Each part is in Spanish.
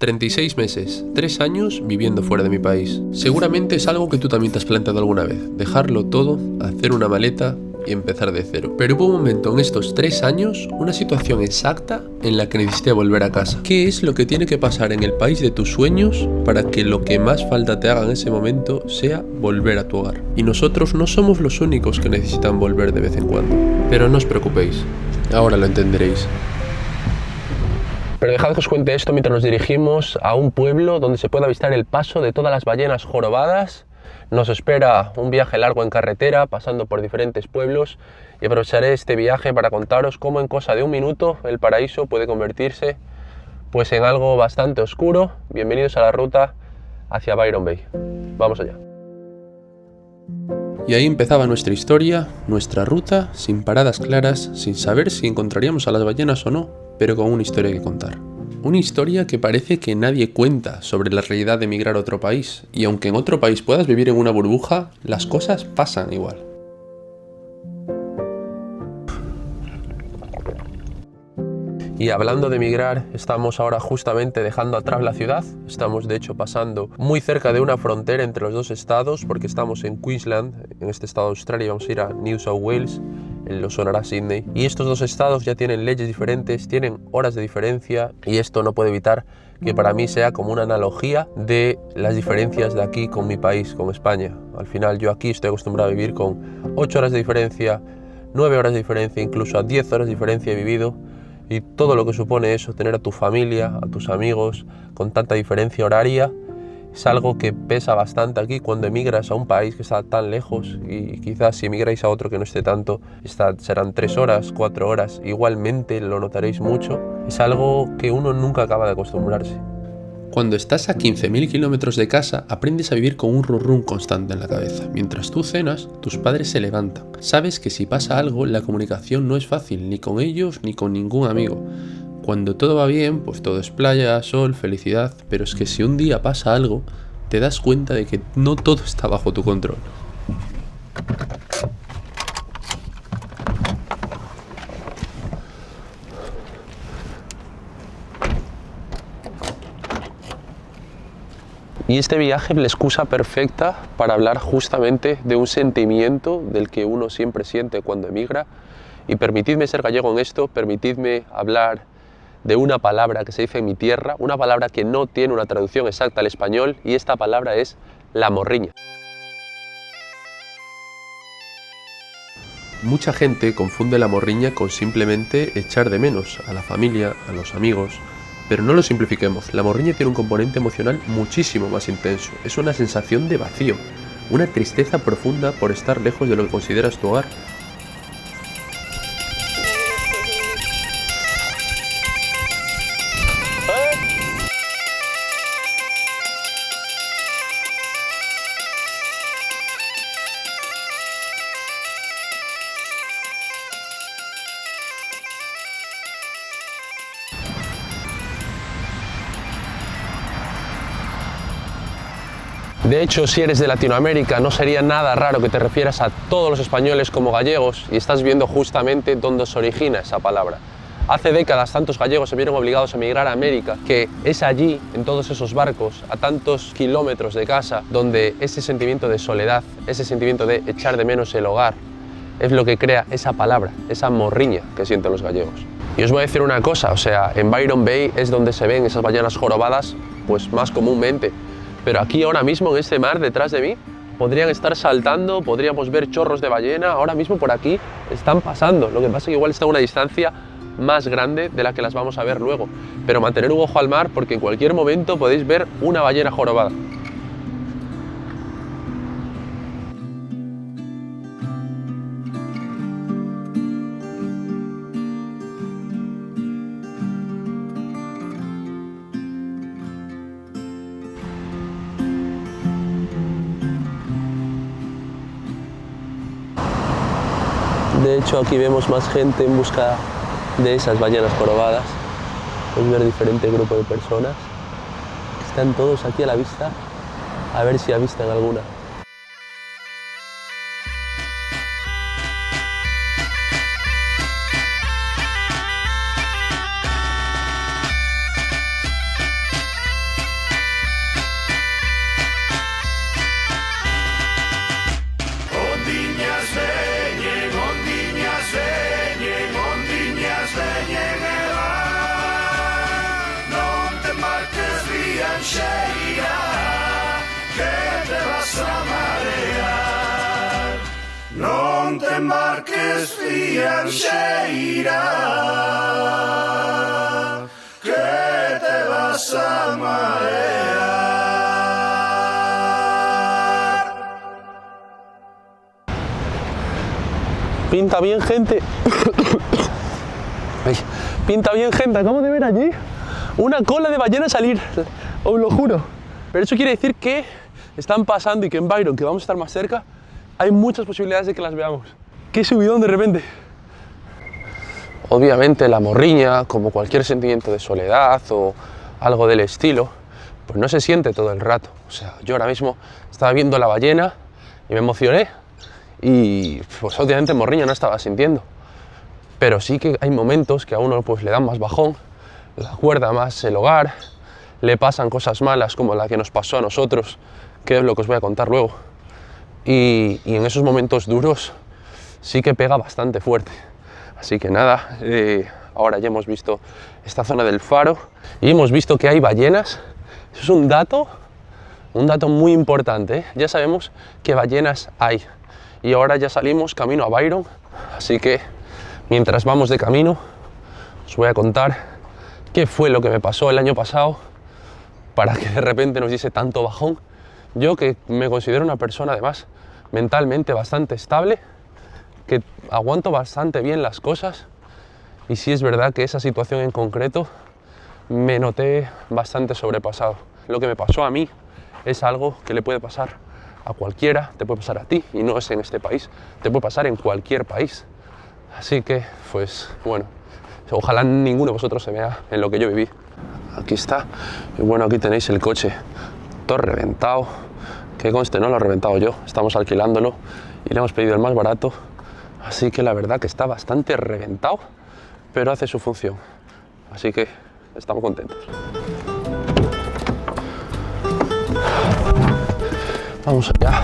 36 meses, 3 años viviendo fuera de mi país. Seguramente es algo que tú también te has planteado alguna vez. Dejarlo todo, hacer una maleta y empezar de cero. Pero hubo un momento en estos 3 años, una situación exacta en la que necesité volver a casa. ¿Qué es lo que tiene que pasar en el país de tus sueños para que lo que más falta te haga en ese momento sea volver a tu hogar? Y nosotros no somos los únicos que necesitan volver de vez en cuando. Pero no os preocupéis, ahora lo entenderéis. Pero dejad que os cuente esto mientras nos dirigimos a un pueblo donde se puede avistar el paso de todas las ballenas jorobadas. Nos espera un viaje largo en carretera, pasando por diferentes pueblos, y aprovecharé este viaje para contaros cómo en cosa de un minuto el paraíso puede convertirse pues en algo bastante oscuro. Bienvenidos a la ruta hacia Byron Bay. Vamos allá. Y ahí empezaba nuestra historia, nuestra ruta, sin paradas claras, sin saber si encontraríamos a las ballenas o no, pero con una historia que contar. Una historia que parece que nadie cuenta sobre la realidad de emigrar a otro país, y aunque en otro país puedas vivir en una burbuja, las cosas pasan igual. Y hablando de emigrar, estamos ahora justamente dejando atrás la ciudad. Estamos de hecho pasando muy cerca de una frontera entre los dos estados, porque estamos en Queensland, en este estado de Australia, y vamos a ir a New South Wales, lo sonará Sydney. Y estos dos estados ya tienen leyes diferentes, tienen horas de diferencia, y esto no puede evitar que para mí sea como una analogía de las diferencias de aquí con mi país, con España. Al final yo aquí estoy acostumbrado a vivir con 8 horas de diferencia, 9 horas de diferencia, incluso a 10 horas de diferencia he vivido. Y todo lo que supone eso, tener a tu familia, a tus amigos, con tanta diferencia horaria, es algo que pesa bastante aquí cuando emigras a un país que está tan lejos, y quizás si emigráis a otro que no esté tanto, serán 3 horas, 4 horas, igualmente lo notaréis mucho. Es algo que uno nunca acaba de acostumbrarse. Cuando estás a 15.000 kilómetros de casa, aprendes a vivir con un rum constante en la cabeza. Mientras tú cenas, tus padres se levantan. Sabes que si pasa algo, la comunicación no es fácil, ni con ellos ni con ningún amigo. Cuando todo va bien, pues todo es playa, sol, felicidad, pero es que si un día pasa algo, te das cuenta de que no todo está bajo tu control. Y este viaje es la excusa perfecta para hablar justamente de un sentimiento del que uno siempre siente cuando emigra. Y permitidme ser gallego en esto, permitidme hablar de una palabra que se dice en mi tierra, una palabra que no tiene una traducción exacta al español, y esta palabra es la morriña. Mucha gente confunde la morriña con simplemente echar de menos a la familia, a los amigos. Pero no lo simplifiquemos, la morriña tiene un componente emocional muchísimo más intenso. Es una sensación de vacío, una tristeza profunda por estar lejos de lo que consideras tu hogar. De hecho, si eres de Latinoamérica, no sería nada raro que te refieras a todos los españoles como gallegos, y estás viendo justamente dónde se origina esa palabra. Hace décadas tantos gallegos se vieron obligados a emigrar a América, que es allí, en todos esos barcos, a tantos kilómetros de casa, donde ese sentimiento de soledad, ese sentimiento de echar de menos el hogar, es lo que crea esa palabra, esa morriña que sienten los gallegos. Y os voy a decir una cosa, o sea, en Byron Bay es donde se ven esas ballenas jorobadas pues más comúnmente. Pero aquí ahora mismo, en este mar detrás de mí, podrían estar saltando, podríamos ver chorros de ballena. Ahora mismo por aquí están pasando. Lo que pasa es que igual está a una distancia más grande de la que las vamos a ver luego. Pero mantener un ojo al mar, porque en cualquier momento podéis ver una ballena jorobada. De hecho, aquí vemos más gente en busca de esas ballenas jorobadas. Podéis ver diferentes grupos de personas. Están todos aquí a la vista, a ver si avistan alguna. Sheira, que te vas a marear. No te embarques, fía, Sheira, que te vas a marear. Pinta bien, gente. Ay, pinta bien, gente. Acabo de ver allí una cola de ballena salir, os lo juro. Pero eso quiere decir que están pasando y que en Byron, que vamos a estar más cerca, hay muchas posibilidades de que las veamos. ¡Qué subidón de repente! Obviamente la morriña, como cualquier sentimiento de soledad o algo del estilo, pues no se siente todo el rato. O sea, yo ahora mismo estaba viendo la ballena y me emocioné y pues obviamente morriña no estaba sintiendo. Pero sí que hay momentos que a uno pues le dan más bajón, le acuerda más el hogar, le pasan cosas malas como la que nos pasó a nosotros, que es lo que os voy a contar luego. Y en esos momentos duros sí que pega bastante fuerte. Así que nada, ahora ya hemos visto esta zona del faro y hemos visto que hay ballenas. Eso es un dato muy importante, ¿eh? Ya sabemos que ballenas hay. Y ahora ya salimos camino a Byron, así que mientras vamos de camino os voy a contar qué fue lo que me pasó el año pasado para que de repente nos diese tanto bajón. Yo, que me considero una persona además mentalmente bastante estable, que aguanto bastante bien las cosas, y sí es verdad que esa situación en concreto me noté bastante sobrepasado. Lo que me pasó a mí es algo que le puede pasar a cualquiera, te puede pasar a ti, y no es en este país, te puede pasar en cualquier país. Así que, pues bueno, ojalá ninguno de vosotros se vea en lo que yo viví. Aquí está, y bueno, aquí tenéis el coche todo reventado, que conste, no lo he reventado yo, estamos alquilándolo y le hemos pedido el más barato, así que la verdad que está bastante reventado, pero hace su función, así que estamos contentos. Vamos allá.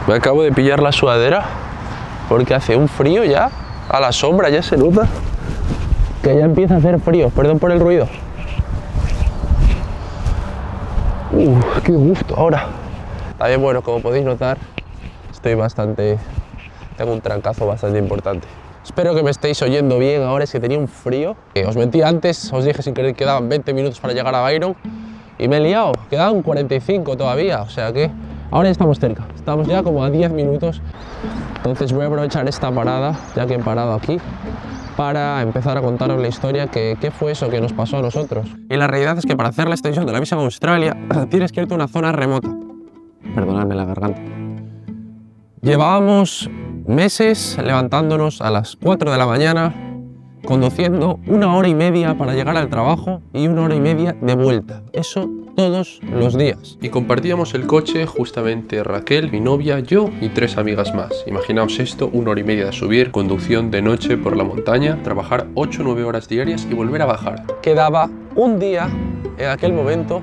Me acabo de pillar la sudadera porque hace un frío ya, a la sombra ya se nota que ya empieza a hacer frío, perdón por el ruido. Qué gusto ahora. También, bueno, como podéis notar, tengo un trancazo bastante importante. Espero que me estéis oyendo bien ahora, es que tenía un frío. Os mentí antes, os dije sin querer que quedaban 20 minutos para llegar a Byron y me he liado, quedaban 45 todavía, o sea que ahora ya estamos cerca, estamos ya como a 10 minutos. Entonces voy a aprovechar esta parada, ya que he parado aquí, para empezar a contaros la historia, qué fue eso que nos pasó a nosotros. Y la realidad es que para hacer la extensión de la visa a Australia tienes que irte a una zona remota. Perdonadme la garganta. Llevábamos meses levantándonos a las 4 de la mañana, conduciendo 1 hora y media para llegar al trabajo y 1 hora y media de vuelta. Eso todos los días. Y compartíamos el coche justamente Raquel, mi novia, yo y 3 amigas más. Imaginaos esto, 1 hora y media de subir, conducción de noche por la montaña, trabajar 8 o 9 horas diarias y volver a bajar. Quedaba un día en aquel momento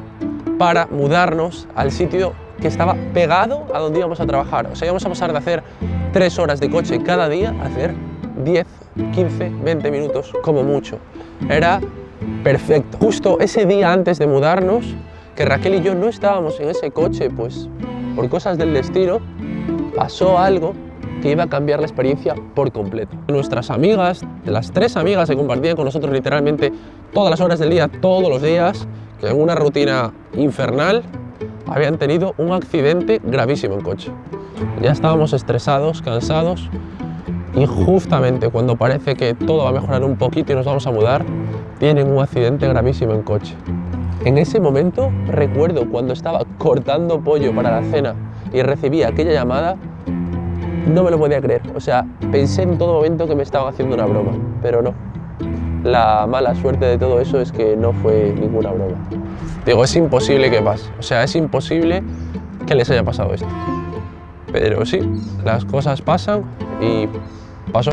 para mudarnos al sitio que estaba pegado a donde íbamos a trabajar. O sea, íbamos a pasar de hacer 3 horas de coche cada día a hacer 10, 15, 20 minutos como mucho. Era perfecto. Justo ese día antes de mudarnos, que Raquel y yo no estábamos en ese coche, pues por cosas del destino, pasó algo que iba a cambiar la experiencia por completo. Nuestras amigas, de las 3 amigas que compartían con nosotros literalmente todas las horas del día, todos los días, que en una rutina infernal, habían tenido un accidente gravísimo en coche. Ya estábamos estresados, cansados, y justamente cuando parece que todo va a mejorar un poquito y nos vamos a mudar, tienen un accidente gravísimo en coche. En ese momento recuerdo cuando estaba cortando pollo para la cena y recibí aquella llamada, no me lo podía creer. O sea, pensé en todo momento que me estaban haciendo una broma, pero no. la mala suerte de todo eso es que no fue ninguna broma. Digo, es imposible que pase, o sea, es imposible que les haya pasado esto. Pero sí, las cosas pasan y pasó.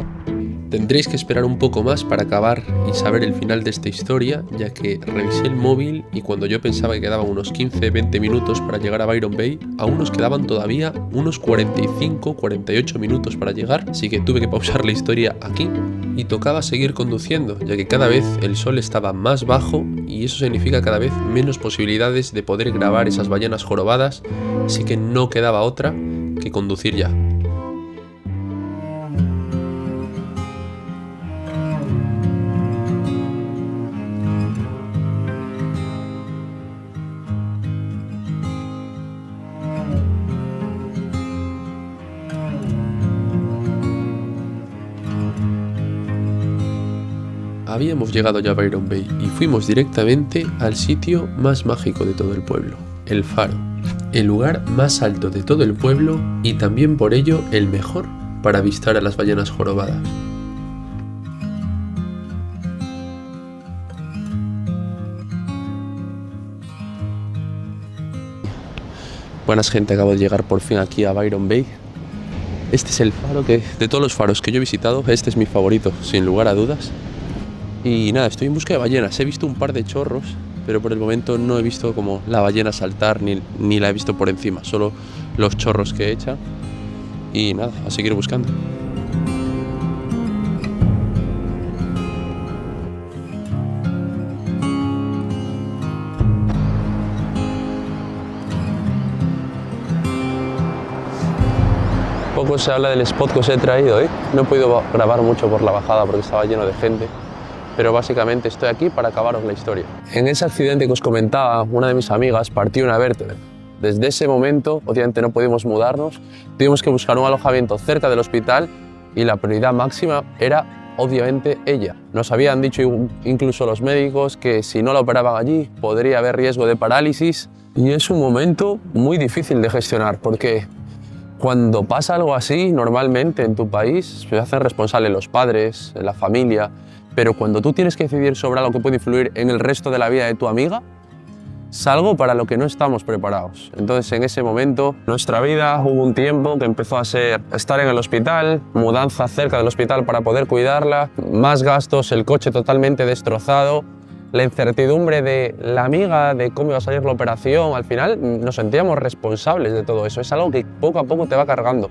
Tendréis que esperar un poco más para acabar y saber el final de esta historia, ya que revisé el móvil y cuando yo pensaba que quedaban unos 15-20 minutos para llegar a Byron Bay, aún nos quedaban todavía unos 45-48 minutos para llegar, así que tuve que pausar la historia aquí y tocaba seguir conduciendo, ya que cada vez el sol estaba más bajo y eso significa cada vez menos posibilidades de poder grabar esas ballenas jorobadas, así que no quedaba otra que conducir ya. Habíamos llegado ya a Byron Bay y fuimos directamente al sitio más mágico de todo el pueblo, el faro, el lugar más alto de todo el pueblo y también por ello el mejor para avistar a las ballenas jorobadas. Buenas gente, acabo de llegar por fin aquí a Byron Bay. Este es el faro que, de todos los faros que yo he visitado, este es mi favorito, sin lugar a dudas. Y nada, estoy en busca de ballenas. He visto un par de chorros, pero por el momento no he visto como la ballena saltar ni la he visto por encima, solo los chorros que echa. Y nada, a seguir buscando. Poco se habla del spot que os he traído, ¿eh? No he podido grabar mucho por la bajada porque estaba lleno de gente. Pero básicamente estoy aquí para acabaros la historia. En ese accidente que os comentaba, una de mis amigas partió una vértebra. Desde ese momento, obviamente no pudimos mudarnos, tuvimos que buscar un alojamiento cerca del hospital y la prioridad máxima era, obviamente, ella. Nos habían dicho incluso los médicos que si no la operaban allí podría haber riesgo de parálisis y es un momento muy difícil de gestionar porque cuando pasa algo así, normalmente en tu país se hacen responsables los padres, la familia. Pero cuando tú tienes que decidir sobre algo que puede influir en el resto de la vida de tu amiga, es algo para lo que no estamos preparados. Entonces, en ese momento, nuestra vida hubo un tiempo que empezó a ser estar en el hospital, mudanza cerca del hospital para poder cuidarla, más gastos, el coche totalmente destrozado, la incertidumbre de la amiga, de cómo iba a salir la operación. Al final, nos sentíamos responsables de todo eso. Es algo que poco a poco te va cargando.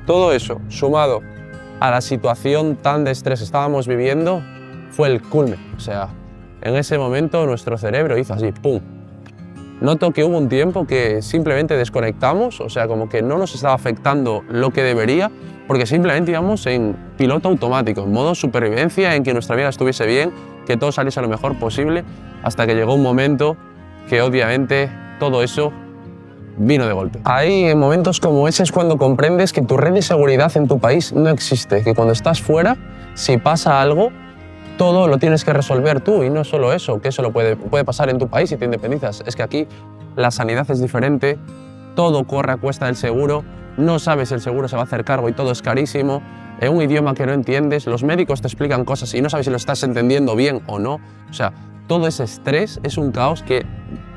Todo eso, sumado a la situación tan de estrés que estábamos viviendo, fue el culmen. O sea, en ese momento nuestro cerebro hizo así, ¡pum! Noto que hubo un tiempo que simplemente desconectamos, o sea, como que no nos estaba afectando lo que debería, porque simplemente íbamos en piloto automático, en modo supervivencia, en que nuestra vida estuviese bien, que todo saliese lo mejor posible, hasta que llegó un momento que obviamente todo eso vino de golpe. Ahí, en momentos como ese, es cuando comprendes que tu red de seguridad en tu país no existe, que cuando estás fuera, si pasa algo, todo lo tienes que resolver tú y no solo eso, que eso lo puede pasar en tu país si te independizas. Es que aquí la sanidad es diferente, todo corre a cuesta del seguro, no sabes si el seguro se va a hacer cargo y todo es carísimo, en un idioma que no entiendes, los médicos te explican cosas y no sabes si lo estás entendiendo bien o no. O sea, todo ese estrés es un caos que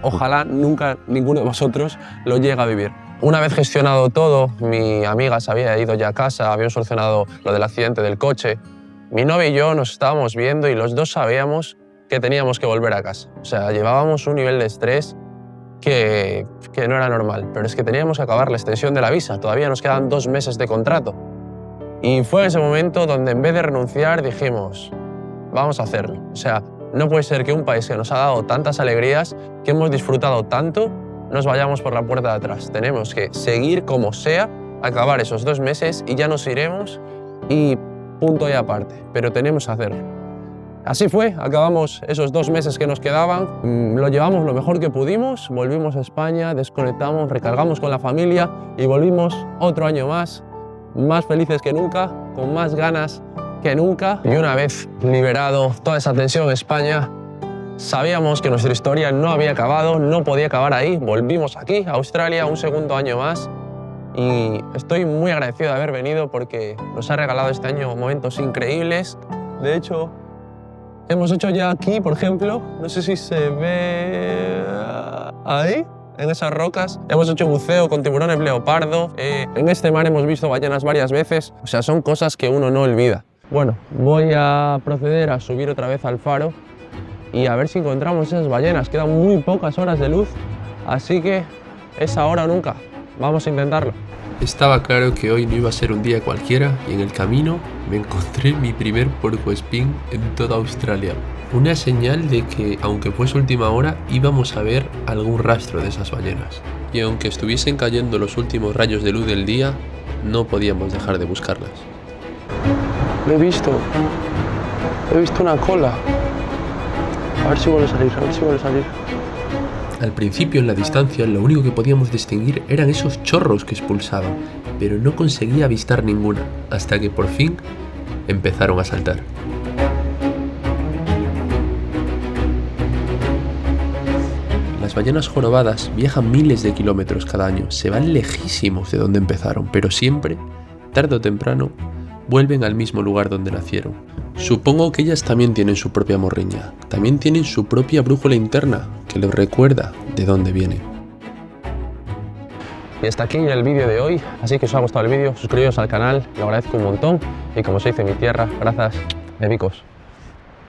ojalá nunca ninguno de vosotros lo llegue a vivir. Una vez gestionado todo, mi amiga se había ido ya a casa, habíamos solucionado lo del accidente del coche. Mi novia y yo nos estábamos viendo y los dos sabíamos que teníamos que volver a casa. O sea, llevábamos un nivel de estrés que no era normal, pero es que teníamos que acabar la extensión de la visa. Todavía nos quedan 2 meses de contrato. Y fue en ese momento donde en vez de renunciar dijimos, vamos a hacerlo. O sea, no puede ser que un país que nos ha dado tantas alegrías, que hemos disfrutado tanto, nos vayamos por la puerta de atrás. Tenemos que seguir como sea, acabar esos 2 meses y ya nos iremos y punto y aparte, pero tenemos que hacerlo. Así fue, acabamos esos 2 meses que nos quedaban, lo llevamos lo mejor que pudimos, volvimos a España, desconectamos, recargamos con la familia y volvimos otro año más felices que nunca, con más ganas que nunca. Y una vez liberado toda esa tensión en España, sabíamos que nuestra historia no había acabado, no podía acabar ahí, volvimos aquí, a Australia, un segundo año más. Y estoy muy agradecido de haber venido porque nos ha regalado este año momentos increíbles. De hecho, Hemos hecho ya aquí, por ejemplo, no sé si se ve ahí, en esas rocas. Hemos hecho buceo con tiburones leopardo. En este mar hemos visto ballenas varias veces. O sea, son cosas que uno no olvida. Bueno, voy a proceder a subir otra vez al faro y a ver si encontramos esas ballenas. Quedan muy pocas horas de luz, así que es ahora o nunca. Vamos a intentarlo. Estaba claro que hoy no iba a ser un día cualquiera y en el camino me encontré mi primer porcoespín en toda Australia. Una señal de que, aunque fuese última hora, íbamos a ver algún rastro de esas ballenas. Y aunque estuviesen cayendo los últimos rayos de luz del día, no podíamos dejar de buscarlas. He visto una cola. A ver si vuelve a salir, Al principio, en la distancia, lo único que podíamos distinguir eran esos chorros que expulsaban, pero no conseguía avistar ninguna, hasta que por fin empezaron a saltar. Las ballenas jorobadas viajan miles de kilómetros cada año, se van lejísimos de donde empezaron, pero siempre, tarde o temprano, vuelven al mismo lugar donde nacieron. Supongo que ellas también tienen su propia morriña, también tienen su propia brújula interna que les recuerda de dónde vienen. Y hasta aquí el vídeo de hoy, así que os ha gustado el vídeo, suscribiros al canal, lo agradezco un montón y como se dice en mi tierra, gracias de bicos.